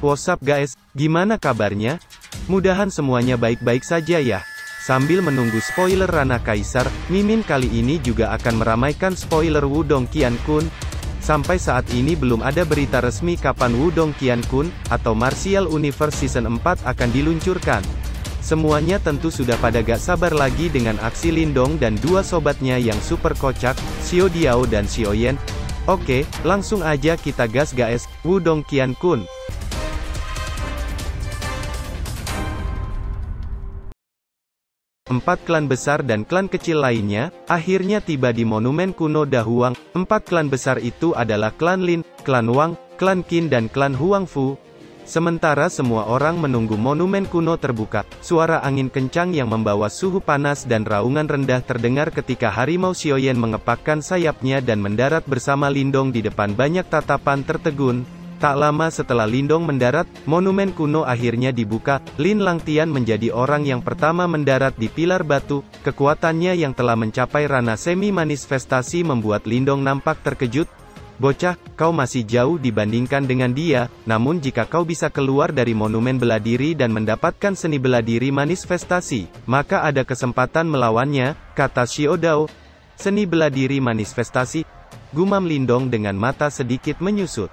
What's up guys, gimana kabarnya? Mudahan semuanya baik-baik saja ya. Sambil menunggu spoiler Rana Kaisar, Mimin kali ini juga akan meramaikan spoiler Wudong Qiankun. Sampai saat ini belum ada berita resmi kapan Wudong Qiankun, atau Martial Universe Season 4 akan diluncurkan. Semuanya tentu sudah pada gak sabar lagi dengan aksi Lindong dan dua sobatnya yang super kocak, Xiao Diao dan Xiao Yan. Oke, langsung aja kita gas guys, Wudong Qiankun. Empat klan besar dan klan kecil lainnya, akhirnya tiba di monumen kuno Da Huang. Empat klan besar itu adalah klan Lin, klan Wang, klan Qin dan klan Huangfu. Sementara semua orang menunggu monumen kuno terbuka, suara angin kencang yang membawa suhu panas dan raungan rendah terdengar ketika harimau Xiaoyan mengepakkan sayapnya dan mendarat bersama Lindong di depan banyak tatapan tertegun. Tak lama setelah Lindong mendarat, monumen kuno akhirnya dibuka. Lin Langtian menjadi orang yang pertama mendarat di pilar batu. Kekuatannya yang telah mencapai ranah semi-manifestasi membuat Lindong nampak terkejut. Bocah, kau masih jauh dibandingkan dengan dia, namun jika kau bisa keluar dari monumen bela diri dan mendapatkan seni bela diri manifestasi, maka ada kesempatan melawannya, kata Xiao Dao. Seni bela diri manifestasi, gumam Lindong dengan mata sedikit menyusut.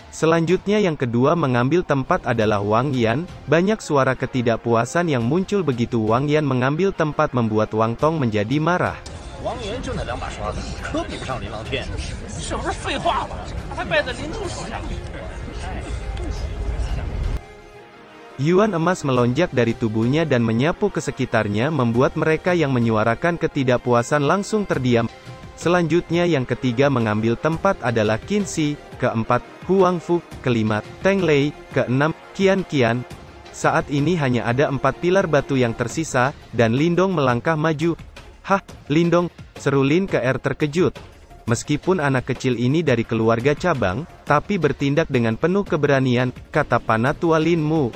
Selanjutnya yang kedua mengambil tempat adalah Wang Yan. Banyak suara ketidakpuasan yang muncul begitu Wang Yan mengambil tempat membuat Wang Tong menjadi marah. 王岩就那两把刷子，可比不上林浪天。是不是废话了？还败在林动手下。Yuan emas melonjak dari tubuhnya dan menyapu ke sekitarnya membuat mereka yang menyuarakan ketidakpuasan langsung terdiam. Selanjutnya yang ketiga mengambil tempat adalah Qin Shi, keempat, Huangfu, kelima, Teng Lei, keenam, Qian Qian. Saat ini hanya ada 4 pilar batu yang tersisa, dan Lindong melangkah maju. Hah, Lindong, seru Lin Ke terkejut. Meskipun anak kecil ini dari keluarga cabang, tapi bertindak dengan penuh keberanian, kata Panatua Lin Mu.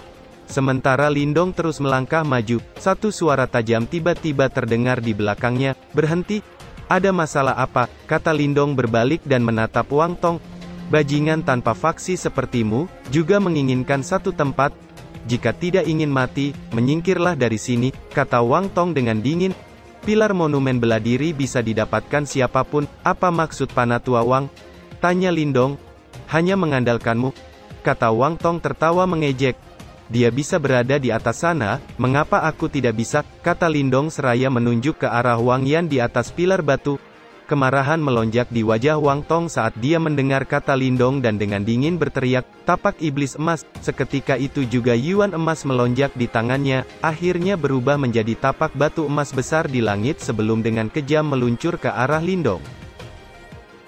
Sementara Lindong terus melangkah maju, satu suara tajam tiba-tiba terdengar di belakangnya. Berhenti? Ada masalah apa? Kata Lindong berbalik dan menatap Wang Tong. Bajingan tanpa faksi sepertimu, juga menginginkan satu tempat. Jika tidak ingin mati, menyingkirlah dari sini, kata Wang Tong dengan dingin. Pilar monumen bela diri bisa didapatkan siapapun, apa maksud Panatua Wang? Tanya Lindong. Hanya mengandalkanmu, kata Wang Tong tertawa mengejek. Dia bisa berada di atas sana, mengapa aku tidak bisa, kata Lindong seraya menunjuk ke arah Wang Yan di atas pilar batu. Kemarahan melonjak di wajah Wang Tong saat dia mendengar kata Lindong dan dengan dingin berteriak, tapak iblis emas. Seketika itu juga Yuan emas melonjak di tangannya, akhirnya berubah menjadi tapak batu emas besar di langit sebelum dengan kejam meluncur ke arah Lindong.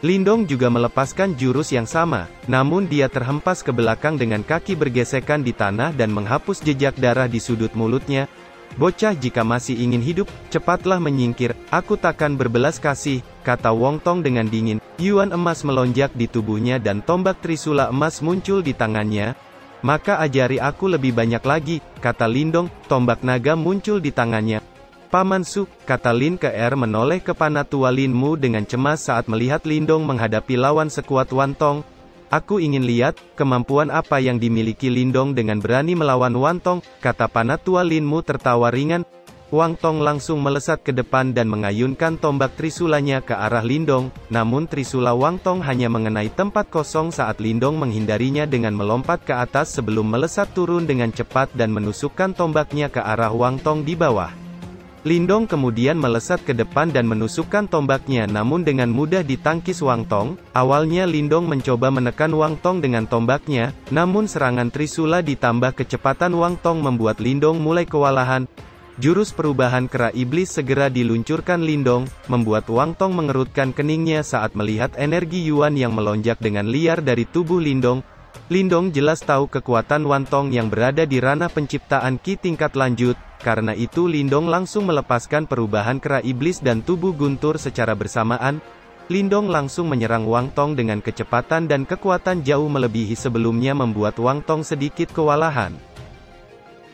Lindong juga melepaskan jurus yang sama, namun dia terhempas ke belakang dengan kaki bergesekan di tanah dan menghapus jejak darah di sudut mulutnya. Bocah, jika masih ingin hidup, cepatlah menyingkir, aku takkan berbelas kasih, kata Wang Tong dengan dingin. Yuan emas melonjak di tubuhnya dan tombak trisula emas muncul di tangannya. Maka ajari aku lebih banyak lagi, kata Lindong. Tombak naga muncul di tangannya. Paman Su, kata Lin Ke menoleh ke Panatua Lin Mu dengan cemas saat melihat Lindong menghadapi lawan sekuat Wang Tong. Aku ingin lihat, kemampuan apa yang dimiliki Lindong dengan berani melawan Wang Tong, kata Panatua Lin Mu tertawa ringan. Wang Tong langsung melesat ke depan dan mengayunkan tombak trisulanya ke arah Lindong, namun trisula Wang Tong hanya mengenai tempat kosong saat Lindong menghindarinya dengan melompat ke atas sebelum melesat turun dengan cepat dan menusukkan tombaknya ke arah Wang Tong di bawah. Lindong kemudian melesat ke depan dan menusukkan tombaknya namun dengan mudah ditangkis Wang Tong. Awalnya Lindong mencoba menekan Wang Tong dengan tombaknya, namun serangan trisula ditambah kecepatan Wang Tong membuat Lindong mulai kewalahan. Jurus perubahan kera iblis segera diluncurkan Lindong, membuat Wang Tong mengerutkan keningnya saat melihat energi Yuan yang melonjak dengan liar dari tubuh Lindong. Lindong jelas tahu kekuatan Wang Tong yang berada di ranah penciptaan Qi tingkat lanjut. Karena itu Lindong langsung melepaskan perubahan kera iblis dan tubuh guntur secara bersamaan. Lindong langsung menyerang Wang Tong dengan kecepatan dan kekuatan jauh melebihi sebelumnya membuat Wang Tong sedikit kewalahan.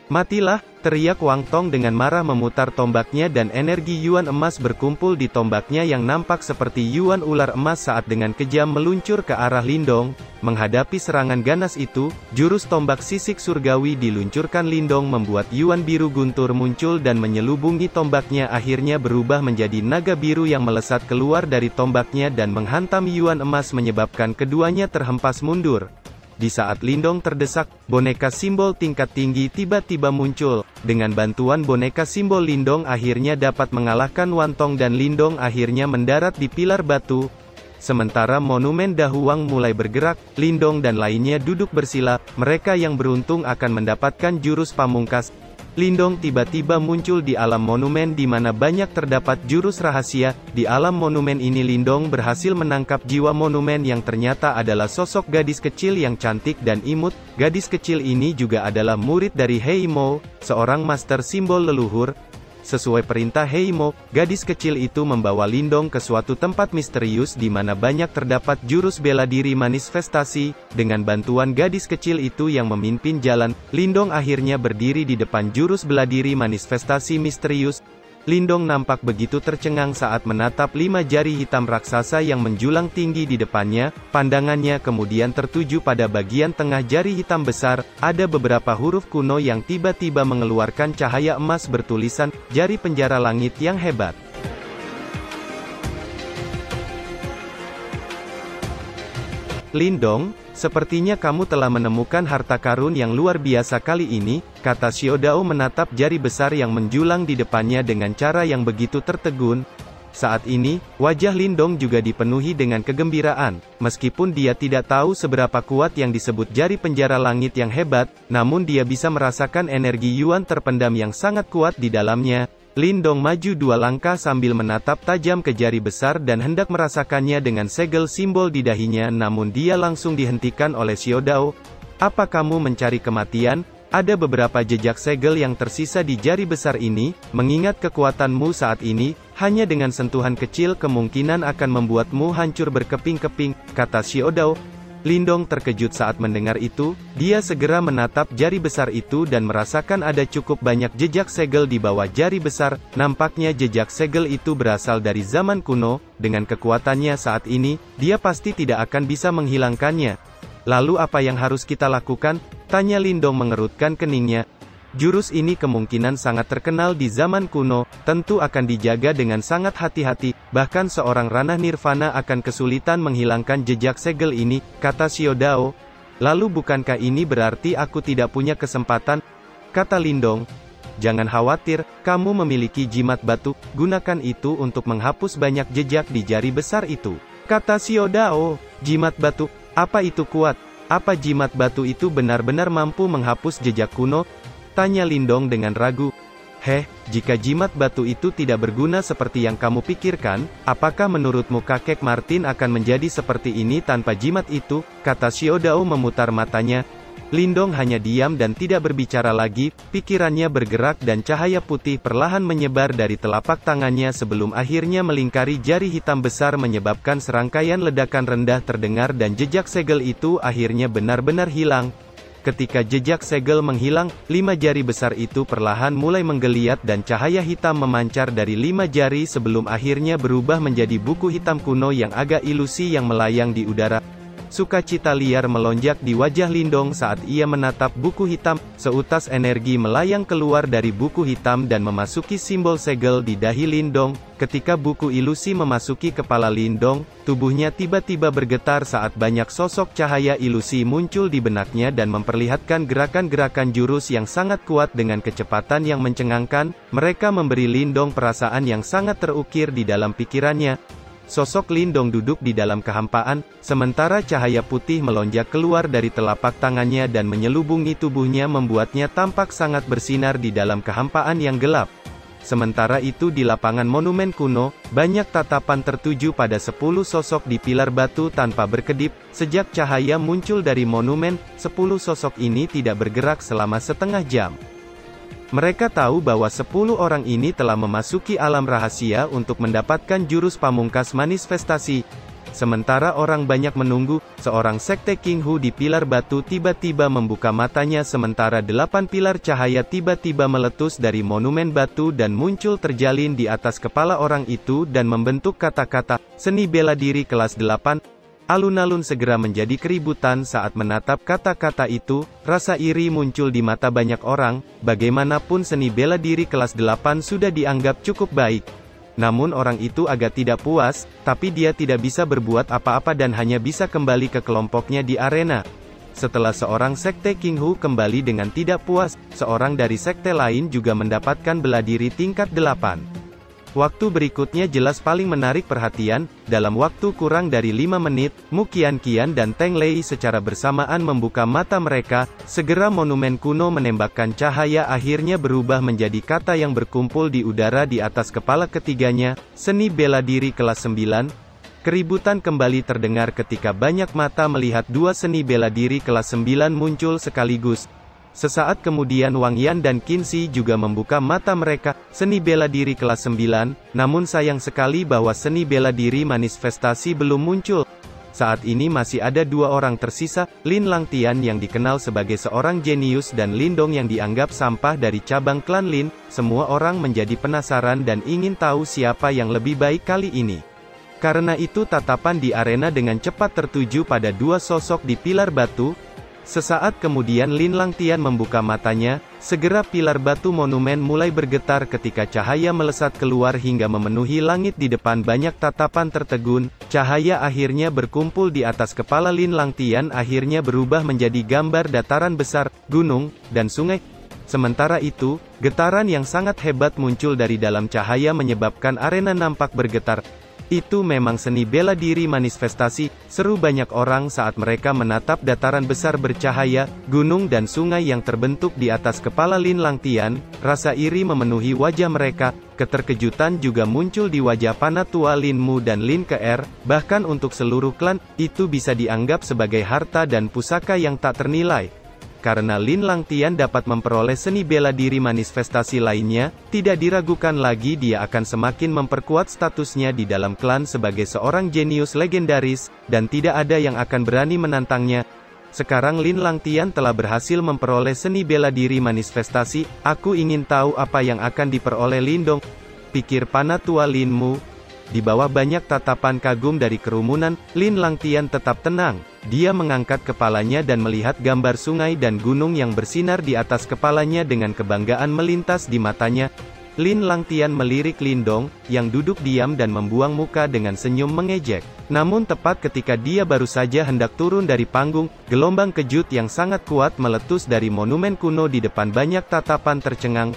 Matilah, teriak Wang Tong dengan marah memutar tombaknya dan energi Yuan emas berkumpul di tombaknya yang nampak seperti Yuan ular emas saat dengan kejam meluncur ke arah Lindong. Menghadapi serangan ganas itu, jurus tombak sisik surgawi diluncurkan Lindong membuat Yuan biru guntur muncul dan menyelubungi tombaknya akhirnya berubah menjadi naga biru yang melesat keluar dari tombaknya dan menghantam Yuan emas menyebabkan keduanya terhempas mundur. Di saat Lindong terdesak, boneka simbol tingkat tinggi tiba-tiba muncul. Dengan bantuan boneka simbol Lindong akhirnya dapat mengalahkan Wantong dan Lindong akhirnya mendarat di pilar batu. Sementara monumen Dahuang mulai bergerak, Lindong dan lainnya duduk bersila, mereka yang beruntung akan mendapatkan jurus pamungkas. Lindong tiba-tiba muncul di alam monumen di mana banyak terdapat jurus rahasia. Di alam monumen ini Lindong berhasil menangkap jiwa monumen yang ternyata adalah sosok gadis kecil yang cantik dan imut. Gadis kecil ini juga adalah murid dari Hei Mo, seorang master simbol leluhur. Sesuai perintah Hei Mo, gadis kecil itu membawa Lindong ke suatu tempat misterius di mana banyak terdapat jurus bela diri manifestasi. Dengan bantuan gadis kecil itu yang memimpin jalan, Lindong akhirnya berdiri di depan jurus bela diri manifestasi misterius. Lindong nampak begitu tercengang saat menatap 5 jari hitam raksasa yang menjulang tinggi di depannya. Pandangannya kemudian tertuju pada bagian tengah jari hitam besar. Ada beberapa huruf kuno yang tiba-tiba mengeluarkan cahaya emas bertulisan, "Jari penjara langit yang hebat." Lindong, sepertinya kamu telah menemukan harta karun yang luar biasa kali ini, kata Xiao Dao menatap jari besar yang menjulang di depannya dengan cara yang begitu tertegun. Saat ini, wajah Lindong juga dipenuhi dengan kegembiraan. Meskipun dia tidak tahu seberapa kuat yang disebut jari penjara langit yang hebat, namun dia bisa merasakan energi Yuan terpendam yang sangat kuat di dalamnya. Lindong maju 2 langkah sambil menatap tajam ke jari besar dan hendak merasakannya dengan segel simbol di dahinya, namun dia langsung dihentikan oleh Xiao Dao. Apa kamu mencari kematian? Ada beberapa jejak segel yang tersisa di jari besar ini. Mengingat kekuatanmu saat ini, hanya dengan sentuhan kecil kemungkinan akan membuatmu hancur berkeping-keping, kata Xiao Dao. Lindong terkejut saat mendengar itu. Dia segera menatap jari besar itu dan merasakan ada cukup banyak jejak segel di bawah jari besar. Nampaknya jejak segel itu berasal dari zaman kuno. Dengan kekuatannya saat ini, dia pasti tidak akan bisa menghilangkannya. Lalu apa yang harus kita lakukan? Tanya Lindong mengerutkan keningnya. Jurus ini kemungkinan sangat terkenal di zaman kuno, tentu akan dijaga dengan sangat hati-hati, bahkan seorang ranah nirvana akan kesulitan menghilangkan jejak segel ini, kata Xiao Dao. Lalu bukankah ini berarti aku tidak punya kesempatan? Kata Lindong. Jangan khawatir, kamu memiliki jimat batu, gunakan itu untuk menghapus banyak jejak di jari besar itu. Kata Xiao Dao. Jimat batu, apa itu kuat? Apa jimat batu itu benar-benar mampu menghapus jejak kuno? Tanya Lindong dengan ragu. Jika jimat batu itu tidak berguna seperti yang kamu pikirkan, apakah menurutmu kakek Martin akan menjadi seperti ini tanpa jimat itu? Kata Xiao Dao memutar matanya. Lindong hanya diam dan tidak berbicara lagi, pikirannya bergerak dan cahaya putih perlahan menyebar dari telapak tangannya sebelum akhirnya melingkari jari hitam besar menyebabkan serangkaian ledakan rendah terdengar dan jejak segel itu akhirnya benar-benar hilang. Ketika jejak segel menghilang, 5 jari besar itu perlahan mulai menggeliat dan cahaya hitam memancar dari 5 jari sebelum akhirnya berubah menjadi buku hitam kuno yang agak ilusi yang melayang di udara. Sukacita liar melonjak di wajah Lindong saat ia menatap buku hitam. Seutas energi melayang keluar dari buku hitam dan memasuki simbol segel di dahi Lindong. Ketika buku ilusi memasuki kepala Lindong, tubuhnya tiba-tiba bergetar saat banyak sosok cahaya ilusi muncul di benaknya dan memperlihatkan gerakan-gerakan jurus yang sangat kuat dengan kecepatan yang mencengangkan. Mereka memberi Lindong perasaan yang sangat terukir di dalam pikirannya. Sosok Lindong duduk di dalam kehampaan, sementara cahaya putih melonjak keluar dari telapak tangannya dan menyelubungi tubuhnya membuatnya tampak sangat bersinar di dalam kehampaan yang gelap. Sementara itu di lapangan monumen kuno, banyak tatapan tertuju pada 10 sosok di pilar batu tanpa berkedip. Sejak cahaya muncul dari monumen, 10 sosok ini tidak bergerak selama setengah jam. Mereka tahu bahwa 10 orang ini telah memasuki alam rahasia untuk mendapatkan jurus pamungkas manifestasi. Sementara orang banyak menunggu, seorang sekte King Hu di pilar batu tiba-tiba membuka matanya sementara 8 pilar cahaya tiba-tiba meletus dari monumen batu dan muncul terjalin di atas kepala orang itu dan membentuk kata-kata, "Seni bela diri kelas 8. Alun-alun segera menjadi keributan saat menatap kata-kata itu, rasa iri muncul di mata banyak orang, bagaimanapun seni bela diri kelas 8 sudah dianggap cukup baik. Namun orang itu agak tidak puas, tapi dia tidak bisa berbuat apa-apa dan hanya bisa kembali ke kelompoknya di arena. Setelah seorang sekte King Hu kembali dengan tidak puas, seorang dari sekte lain juga mendapatkan bela diri tingkat 8. Waktu berikutnya jelas paling menarik perhatian, dalam waktu kurang dari 5 menit, Mu Qianqian dan Teng Lei secara bersamaan membuka mata mereka, segera monumen kuno menembakkan cahaya akhirnya berubah menjadi kata yang berkumpul di udara di atas kepala ketiganya, seni bela diri kelas 9. Keributan kembali terdengar ketika banyak mata melihat dua seni bela diri kelas 9 muncul sekaligus. Sesaat kemudian Wang Yan dan Qin Shi juga membuka mata mereka, seni bela diri kelas 9, namun sayang sekali bahwa seni bela diri manifestasi belum muncul. Saat ini masih ada 2 orang tersisa, Lin Langtian yang dikenal sebagai seorang jenius dan Lindong yang dianggap sampah dari cabang klan Lin. Semua orang menjadi penasaran dan ingin tahu siapa yang lebih baik kali ini. Karena itu tatapan di arena dengan cepat tertuju pada 2 sosok di pilar batu. Sesaat kemudian Lin Langtian membuka matanya, segera pilar batu monumen mulai bergetar ketika cahaya melesat keluar hingga memenuhi langit di depan banyak tatapan tertegun, cahaya akhirnya berkumpul di atas kepala Lin Langtian akhirnya berubah menjadi gambar dataran besar, gunung, dan sungai. Sementara itu, getaran yang sangat hebat muncul dari dalam cahaya menyebabkan arena nampak bergetar. Itu memang seni bela diri manifestasi, seru banyak orang saat mereka menatap dataran besar bercahaya, gunung dan sungai yang terbentuk di atas kepala Lin Langtian, rasa iri memenuhi wajah mereka, keterkejutan juga muncul di wajah Panatua Lin Mu dan Lin Ke'er, bahkan untuk seluruh klan, itu bisa dianggap sebagai harta dan pusaka yang tak ternilai. Karena Lin Langtian dapat memperoleh seni bela diri manifestasi lainnya, tidak diragukan lagi dia akan semakin memperkuat statusnya di dalam klan sebagai seorang jenius legendaris, dan tidak ada yang akan berani menantangnya. Sekarang Lin Langtian telah berhasil memperoleh seni bela diri manifestasi, aku ingin tahu apa yang akan diperoleh Lindong, pikir Panatua Lin Mu. Di bawah banyak tatapan kagum dari kerumunan, Lin Langtian tetap tenang. Dia mengangkat kepalanya dan melihat gambar sungai dan gunung yang bersinar di atas kepalanya dengan kebanggaan melintas di matanya. Lin Langtian melirik Lindong, yang duduk diam dan membuang muka dengan senyum mengejek. Namun tepat ketika dia baru saja hendak turun dari panggung, gelombang kejut yang sangat kuat meletus dari monumen kuno di depan banyak tatapan tercengang.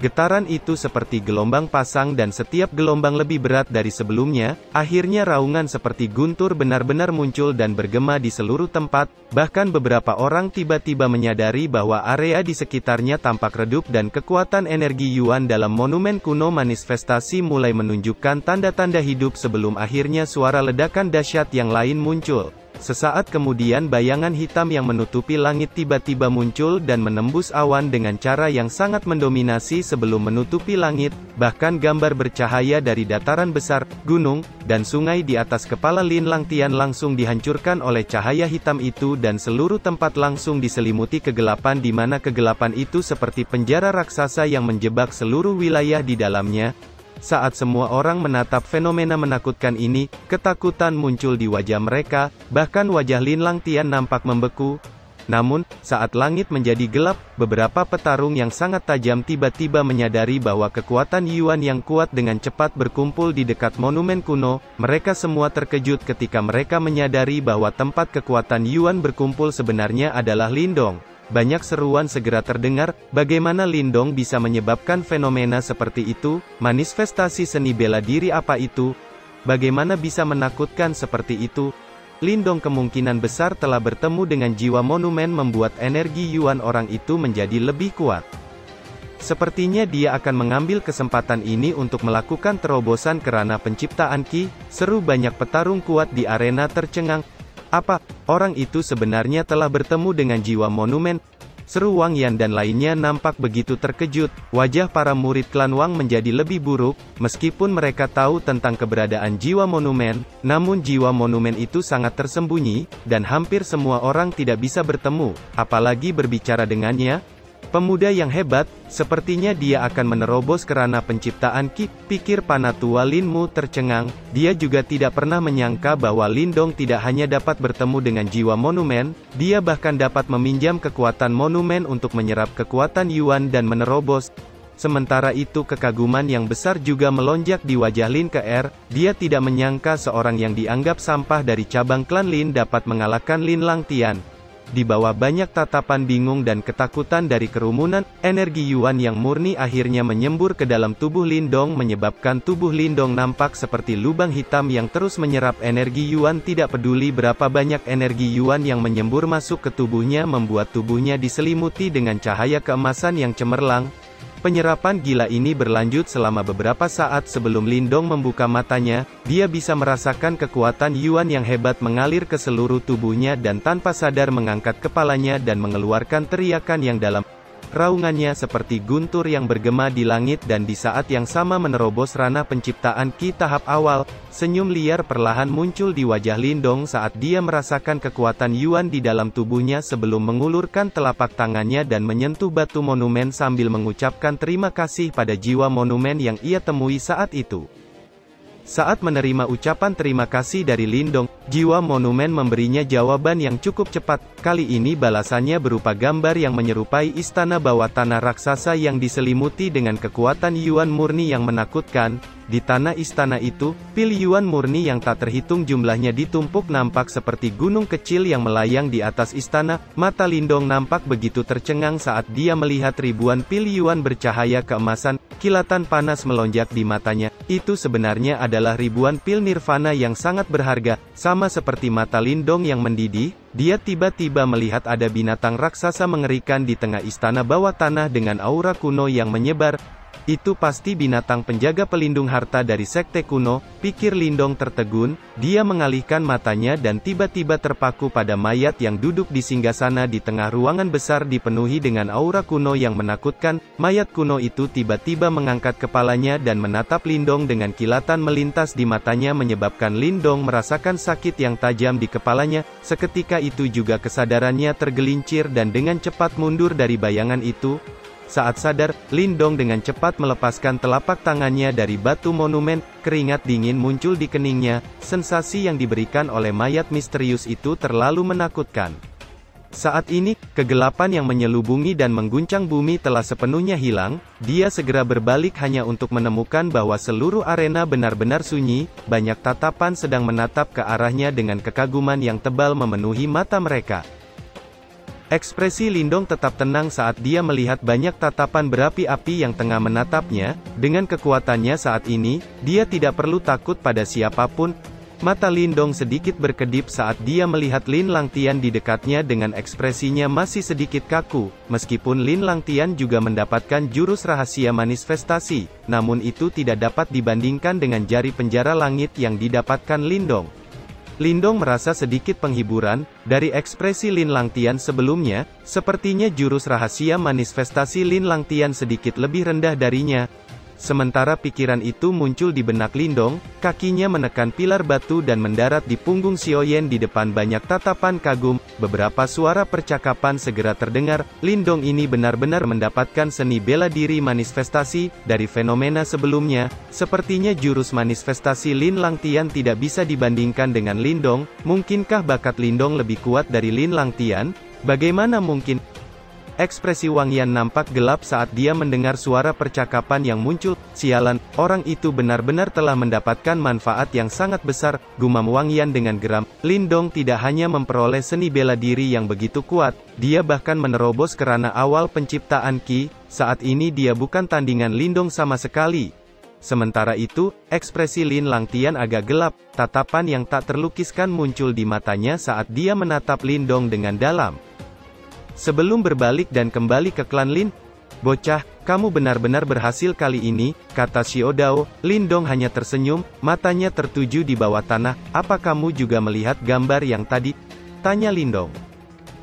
Getaran itu seperti gelombang pasang dan setiap gelombang lebih berat dari sebelumnya, akhirnya raungan seperti guntur benar-benar muncul dan bergema di seluruh tempat, bahkan beberapa orang tiba-tiba menyadari bahwa area di sekitarnya tampak redup dan kekuatan energi Yuan dalam monumen kuno manifestasi mulai menunjukkan tanda-tanda hidup sebelum akhirnya suara ledakan dahsyat yang lain muncul. Sesaat kemudian bayangan hitam yang menutupi langit tiba-tiba muncul dan menembus awan dengan cara yang sangat mendominasi sebelum menutupi langit, bahkan gambar bercahaya dari dataran besar, gunung, dan sungai di atas kepala Lin Langtian langsung dihancurkan oleh cahaya hitam itu dan seluruh tempat langsung diselimuti kegelapan di mana kegelapan itu seperti penjara raksasa yang menjebak seluruh wilayah di dalamnya. Saat semua orang menatap fenomena menakutkan ini, ketakutan muncul di wajah mereka, bahkan wajah Lin Langtian nampak membeku. Namun, saat langit menjadi gelap, beberapa petarung yang sangat tajam tiba-tiba menyadari bahwa kekuatan Yuan yang kuat dengan cepat berkumpul di dekat monumen kuno. Mereka semua terkejut ketika mereka menyadari bahwa tempat kekuatan Yuan berkumpul sebenarnya adalah Lindong. Banyak seruan segera terdengar, bagaimana Lindong bisa menyebabkan fenomena seperti itu, manifestasi seni bela diri apa itu? Bagaimana bisa menakutkan seperti itu? Lindong kemungkinan besar telah bertemu dengan jiwa monumen membuat energi Yuan orang itu menjadi lebih kuat. Sepertinya dia akan mengambil kesempatan ini untuk melakukan terobosan kerana penciptaan Qi, seru banyak petarung kuat di arena tercengang. Apa, orang itu sebenarnya telah bertemu dengan jiwa monumen? seru Wang Yan dan lainnya nampak begitu terkejut. Wajah para murid klan Wang menjadi lebih buruk, meskipun mereka tahu tentang keberadaan jiwa monumen, namun jiwa monumen itu sangat tersembunyi, dan hampir semua orang tidak bisa bertemu, apalagi berbicara dengannya. Pemuda yang hebat, sepertinya dia akan menerobos kerana penciptaan Qi, pikir Panatua Lin Mu tercengang. Dia juga tidak pernah menyangka bahwa Lindong tidak hanya dapat bertemu dengan jiwa monumen, dia bahkan dapat meminjam kekuatan monumen untuk menyerap kekuatan Yuan dan menerobos. Sementara itu kekaguman yang besar juga melonjak di wajah Lin Ke, dia tidak menyangka seorang yang dianggap sampah dari cabang klan Lin dapat mengalahkan Lin Langtian. Di bawah banyak tatapan bingung dan ketakutan dari kerumunan, energi Yuan yang murni akhirnya menyembur ke dalam tubuh Lindong menyebabkan tubuh Lindong nampak seperti lubang hitam yang terus menyerap energi Yuan. Tidak peduli berapa banyak energi Yuan yang menyembur masuk ke tubuhnya membuat tubuhnya diselimuti dengan cahaya keemasan yang cemerlang. Penyerapan gila ini berlanjut selama beberapa saat sebelum Lindong membuka matanya, dia bisa merasakan kekuatan Yuan yang hebat mengalir ke seluruh tubuhnya dan tanpa sadar mengangkat kepalanya dan mengeluarkan teriakan yang dalam. Raungannya seperti guntur yang bergema di langit dan di saat yang sama menerobos ranah penciptaan Qi tahap awal. Senyum liar perlahan muncul di wajah Lindong saat dia merasakan kekuatan Yuan di dalam tubuhnya sebelum mengulurkan telapak tangannya dan menyentuh batu monumen sambil mengucapkan terima kasih pada jiwa monumen yang ia temui saat itu. Saat menerima ucapan terima kasih dari Lindong, jiwa monumen memberinya jawaban yang cukup cepat. Kali ini balasannya berupa gambar yang menyerupai istana bawah tanah raksasa yang diselimuti dengan kekuatan Yuan murni yang menakutkan. Di tanah istana itu, pil Yuan murni yang tak terhitung jumlahnya ditumpuk nampak seperti gunung kecil yang melayang di atas istana. Mata Lindong nampak begitu tercengang saat dia melihat ribuan pil Yuan bercahaya keemasan. Kilatan panas melonjak di matanya. Itu sebenarnya adalah ribuan pil nirvana yang sangat berharga. Sama seperti mata Lindong yang mendidih, dia tiba-tiba melihat ada binatang raksasa mengerikan di tengah istana bawah tanah dengan aura kuno yang menyebar. Itu pasti binatang penjaga pelindung harta dari sekte kuno, pikir Lindong tertegun. Dia mengalihkan matanya dan tiba-tiba terpaku pada mayat yang duduk di singgasana di tengah ruangan besar dipenuhi dengan aura kuno yang menakutkan. Mayat kuno itu tiba-tiba mengangkat kepalanya dan menatap Lindong dengan kilatan melintas di matanya menyebabkan Lindong merasakan sakit yang tajam di kepalanya. Seketika itu juga kesadarannya tergelincir dan dengan cepat mundur dari bayangan itu. Saat sadar, Lindong dengan cepat melepaskan telapak tangannya dari batu monumen, keringat dingin muncul di keningnya. Sensasi yang diberikan oleh mayat misterius itu terlalu menakutkan. Saat ini, kegelapan yang menyelubungi dan mengguncang bumi telah sepenuhnya hilang. Dia segera berbalik hanya untuk menemukan bahwa seluruh arena benar-benar sunyi. Banyak tatapan sedang menatap ke arahnya dengan kekaguman yang tebal memenuhi mata mereka. Ekspresi Lindong tetap tenang saat dia melihat banyak tatapan berapi-api yang tengah menatapnya. Dengan kekuatannya saat ini, dia tidak perlu takut pada siapapun. Mata Lindong sedikit berkedip saat dia melihat Lin Langtian di dekatnya dengan ekspresinya masih sedikit kaku. Meskipun Lin Langtian juga mendapatkan jurus rahasia manifestasi, namun itu tidak dapat dibandingkan dengan jari penjara langit yang didapatkan Lindong. Lindong merasa sedikit penghiburan dari ekspresi Lin Langtian sebelumnya. Sepertinya jurus rahasia manifestasi Lin Langtian sedikit lebih rendah darinya. Sementara pikiran itu muncul di benak Lindong, kakinya menekan pilar batu dan mendarat di punggung Xiaoyan di depan banyak tatapan kagum. Beberapa suara percakapan segera terdengar. Lindong ini benar-benar mendapatkan seni bela diri manifestasi dari fenomena sebelumnya. Sepertinya jurus manifestasi Lin Langtian tidak bisa dibandingkan dengan Lindong. Mungkinkah bakat Lindong lebih kuat dari Lin Langtian? Bagaimana mungkin? Ekspresi Wang Yan nampak gelap saat dia mendengar suara percakapan yang muncul. Sialan, orang itu benar-benar telah mendapatkan manfaat yang sangat besar, gumam Wang Yan dengan geram. Lindong tidak hanya memperoleh seni bela diri yang begitu kuat, dia bahkan menerobos kerana awal penciptaan Qi. Saat ini dia bukan tandingan Lindong sama sekali. Sementara itu, ekspresi Lin Langtian agak gelap, tatapan yang tak terlukiskan muncul di matanya saat dia menatap Lindong dengan dalam. Sebelum berbalik dan kembali ke klan Lin, "Bocah, kamu benar-benar berhasil kali ini," kata Xiao Dao. Lindong hanya tersenyum, matanya tertuju di bawah tanah. "Apa kamu juga melihat gambar yang tadi?" tanya Lindong.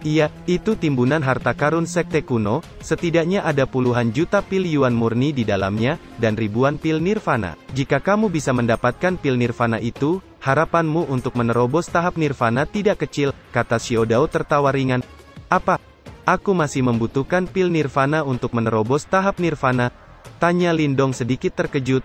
Iya, itu timbunan harta karun sekte kuno, setidaknya ada puluhan juta pil yuan murni di dalamnya, dan ribuan pil nirvana. Jika kamu bisa mendapatkan pil nirvana itu, harapanmu untuk menerobos tahap nirvana tidak kecil, kata Xiaodao tertawa ringan. Apa? Aku masih membutuhkan pil nirvana untuk menerobos tahap nirvana? Tanya Lindong sedikit terkejut.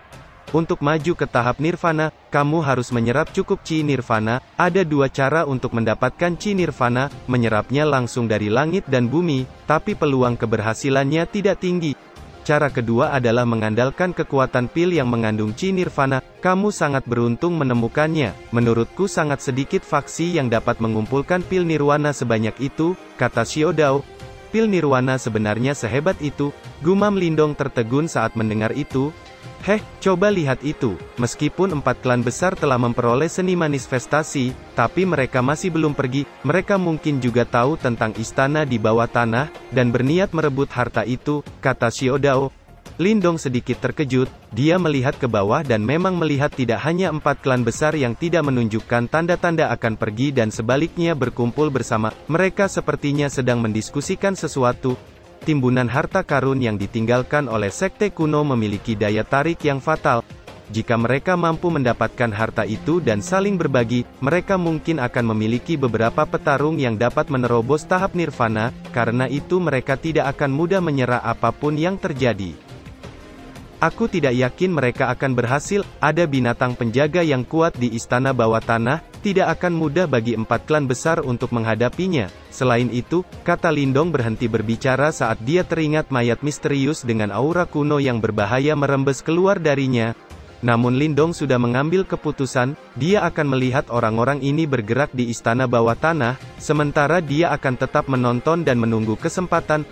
Untuk maju ke tahap nirvana, kamu harus menyerap cukup Chi nirvana. Ada dua cara untuk mendapatkan Chi nirvana, menyerapnya langsung dari langit dan bumi, tapi peluang keberhasilannya tidak tinggi. Cara kedua adalah mengandalkan kekuatan pil yang mengandung Chi nirvana. Kamu sangat beruntung menemukannya. Menurutku sangat sedikit faksi yang dapat mengumpulkan pil nirvana sebanyak itu, kata Xiaodao. Pil nirvana sebenarnya sehebat itu, gumam Lindong tertegun saat mendengar itu. Heh, coba lihat itu. Meskipun 4 klan besar telah memperoleh seni manifestasi, tapi mereka masih belum pergi. Mereka mungkin juga tahu tentang istana di bawah tanah, dan berniat merebut harta itu, kata Xiaodao. Lindong sedikit terkejut, dia melihat ke bawah dan memang melihat tidak hanya 4 klan besar yang tidak menunjukkan tanda-tanda akan pergi dan sebaliknya berkumpul bersama. Mereka sepertinya sedang mendiskusikan sesuatu. Timbunan harta karun yang ditinggalkan oleh sekte kuno memiliki daya tarik yang fatal. Jika mereka mampu mendapatkan harta itu dan saling berbagi, mereka mungkin akan memiliki beberapa petarung yang dapat menerobos tahap nirvana, karena itu mereka tidak akan mudah menyerah apapun yang terjadi. Aku tidak yakin mereka akan berhasil, ada binatang penjaga yang kuat di istana bawah tanah, tidak akan mudah bagi 4 klan besar untuk menghadapinya. Selain itu, kata Lindong berhenti berbicara saat dia teringat mayat misterius dengan aura kuno yang berbahaya merembes keluar darinya. Namun Lindong sudah mengambil keputusan, dia akan melihat orang-orang ini bergerak di istana bawah tanah, sementara dia akan tetap menonton dan menunggu kesempatan.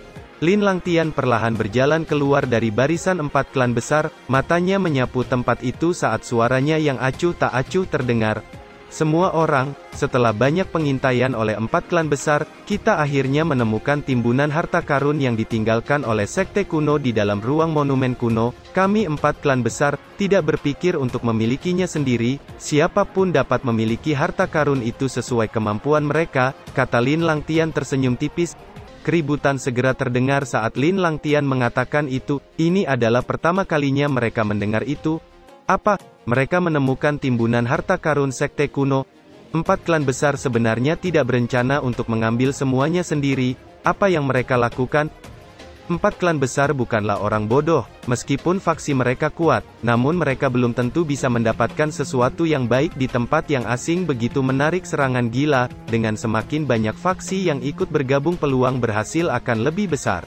Lin Langtian perlahan berjalan keluar dari barisan 4 klan besar, matanya menyapu tempat itu saat suaranya yang acuh tak acuh terdengar. Semua orang, setelah banyak pengintaian oleh 4 klan besar, kita akhirnya menemukan timbunan harta karun yang ditinggalkan oleh sekte kuno di dalam ruang monumen kuno. Kami 4 klan besar, tidak berpikir untuk memilikinya sendiri, siapapun dapat memiliki harta karun itu sesuai kemampuan mereka, kata Lin Langtian tersenyum tipis. Keributan segera terdengar saat Lin Langtian mengatakan itu. Ini adalah pertama kalinya mereka mendengar itu. Apa? Mereka menemukan timbunan harta karun sekte kuno. 4 klan besar sebenarnya tidak berencana untuk mengambil semuanya sendiri. Apa yang mereka lakukan? 4 klan besar bukanlah orang bodoh, meskipun faksi mereka kuat, namun mereka belum tentu bisa mendapatkan sesuatu yang baik di tempat yang asing begitu menarik serangan gila. Dengan semakin banyak faksi yang ikut bergabung peluang berhasil akan lebih besar.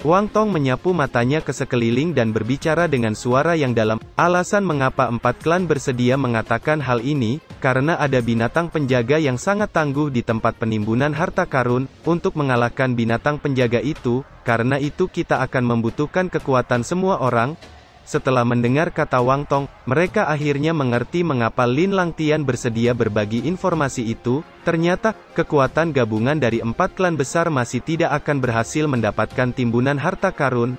Wang Tong menyapu matanya ke sekeliling dan berbicara dengan suara yang dalam. Alasan mengapa 4 klan bersedia mengatakan hal ini, karena ada binatang penjaga yang sangat tangguh di tempat penimbunan harta karun. Untuk mengalahkan binatang penjaga itu, karena itu kita akan membutuhkan kekuatan semua orang. Setelah mendengar kata Wang Tong, mereka akhirnya mengerti mengapa Lin Langtian bersedia berbagi informasi itu. Ternyata, kekuatan gabungan dari 4 klan besar masih tidak akan berhasil mendapatkan timbunan harta karun.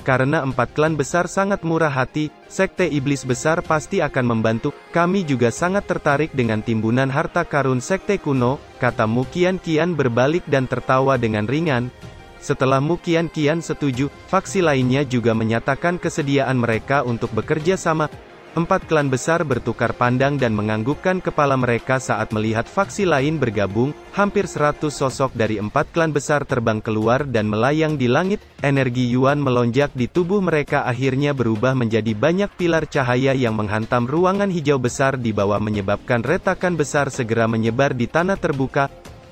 Karena 4 klan besar sangat murah hati, sekte iblis besar pasti akan membantu. Kami juga sangat tertarik dengan timbunan harta karun sekte kuno, kata Mu Qian berbalik dan tertawa dengan ringan. Setelah Mu Qian setuju, faksi lainnya juga menyatakan kesediaan mereka untuk bekerja sama. 4 klan besar bertukar pandang dan menganggukkan kepala mereka saat melihat faksi lain bergabung. Hampir 100 sosok dari 4 klan besar terbang keluar dan melayang di langit. Energi Yuan melonjak di tubuh mereka akhirnya berubah menjadi banyak pilar cahaya yang menghantam ruangan hijau besar di bawah menyebabkan retakan besar segera menyebar di tanah terbuka.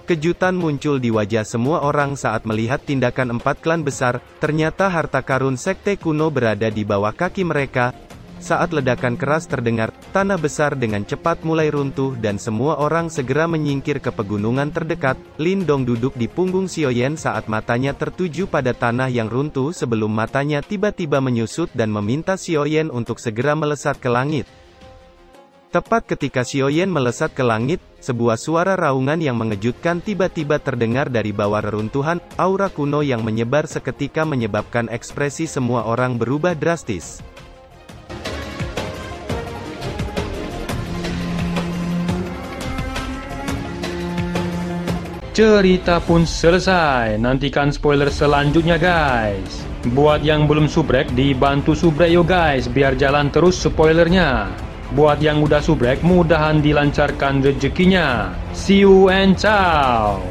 Kejutan muncul di wajah semua orang saat melihat tindakan 4 klan besar. Ternyata harta karun sekte kuno berada di bawah kaki mereka. Saat ledakan keras terdengar, tanah besar dengan cepat mulai runtuh dan semua orang segera menyingkir ke pegunungan terdekat. Lindong duduk di punggung Xiaoyan saat matanya tertuju pada tanah yang runtuh sebelum matanya tiba-tiba menyusut dan meminta Xiaoyan untuk segera melesat ke langit. Tepat ketika Xiaoyan melesat ke langit, sebuah suara raungan yang mengejutkan tiba-tiba terdengar dari bawah reruntuhan. Aura kuno yang menyebar seketika menyebabkan ekspresi semua orang berubah drastis. cerita pun selesai. Nantikan spoiler selanjutnya guys. Buat yang belum subrek, dibantu subrek yo guys, biar jalan terus spoilernya. Buat yang udah subrek, mudahan dilancarkan rezekinya. See you and ciao.